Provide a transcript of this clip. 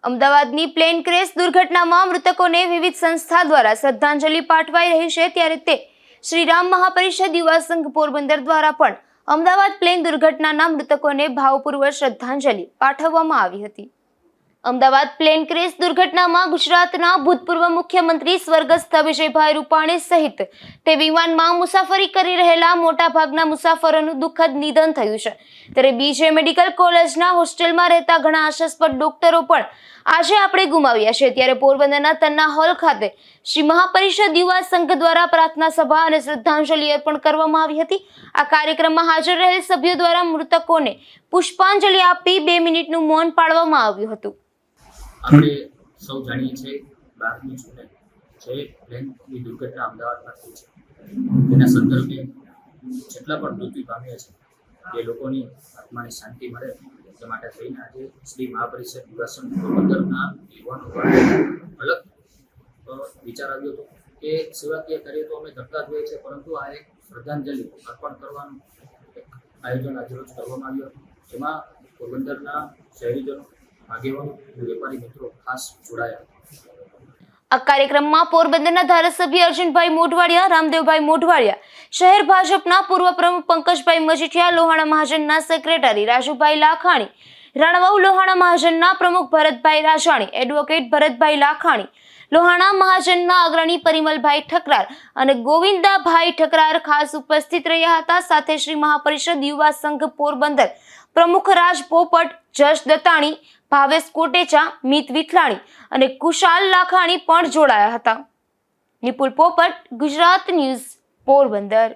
અમદાવાદની plane crash દુર્ઘટનામાં મૃતકોને વિવિધ સંસ્થા દ્વારા શ્રદ્ધાંજલિ પાઠવાઈ રહી છે, ત્યારે તે શ્રી રામ મહાપરિષદ યુવા સંઘ પોરબંદર દ્વારા પણ અમદાવાદ પ્લેન દુર્ઘટનાના મૃતકોને ભાવપૂર્વક શ્રદ્ધાંજલિ પાઠવવામાં આવી હતી। અમદાવાદ પ્લેન ક્રેશ દુર્ઘટનામાં ગુજરાતના ભૂતપૂર્વ મુખ્યમંત્રી સ્વર્ગસ્થ વિજયભાઈ રૂપાણી સહિત તે વિમાનમાં મુસાફરી કરી રહેલા મોટાભાગના મુસાફરોનું દુઃખદ નિધન થયું છે, ત્યારે બીજે મેડિકલ કોલેજના હોસ્ટેલમાં રહેતા ઘણા આશાસ્પદ ડોક્ટરો પણ આજે આપણે ગુમાવ્યા છે। ત્યારે પોરબંદરના તન્ના હોલ ખાતે શ્રી મહાપરિષદ યુવા સંઘ દ્વારા પ્રાર્થના સભા અને શ્રદ્ધાંજલિ અર્પણ કરવામાં આવી હતી। આ કાર્યક્રમમાં હાજર રહેલ સભ્યો દ્વારા મૃતકોને પુષ્પાંજલિ આપી 2 મિનિટનું મૌન પાળવામાં આવ્યું હતું। આપણે સૌ જાણીએ છીએ 12મી જૂને જે પ્લેનની દુર્ઘટના અમદાવાદમાં થઈ છે, તેના સંદર્ભે જેટલા પણ મૃત્યુ પામ્યા છે એ લોકોની આત્માને શાંતિ મળે તે માટે થઈને આજે શ્રી મહાપરિષદ યુવા સંઘ પોરબંદરના યુવાનો દ્વારા અલગ વિચાર આવ્યો હતો કે સેવાકીય કાર્ય તો અમે કરતા જ હોઈએ છીએ, પરંતુ આ એક શ્રદ્ધાંજલિ અર્પણ કરવાનું એક આયોજન આજે રોજ કરવામાં આવ્યું હતું, જેમાં પોરબંદરના શહેરીજનો, આગેવાનો અને વેપારી મિત્રો ખાસ જોડાયા। આ કાર્યક્રમમાં પોરબંદરના ધારાસભ્ય અર્જુનભાઈ મોઢવાડિયા, રામદેવભાઈ મોઢવાડિયા, શહેર ભાજપના પૂર્વ પ્રમુખ પંકજભાઈ મજીઠિયા, લોહાણા મહાજનના સેક્રેટરી રાજુભાઈ લાખાણી, રણવાઉ લોહાણા મહાજનના પ્રમુખ ભરતભાઈ રાજાણી, એડવોકેટ ભરતભાઈ લાખાણી, લોહાણા મહાજનના અગ્રણી પરિમલભાઈ ઠકરાર અને ગોવિંદાભાઈ ઠકરાર ખાસ ઉપસ્થિત રહ્યા હતા। સાથે શ્રી મહાપરિષદ યુવા સંઘ પોરબંદર પ્રમુખ રાજ પોપટ, જશ દત્તાણી, ભાવેશ કોટેચા, મિત વિથલાણી અને કુશાલ લાખાણી પણ જોડાયા હતા। નિપુલ પોપટ, ગુજરાત ન્યૂઝ, પોરબંદર।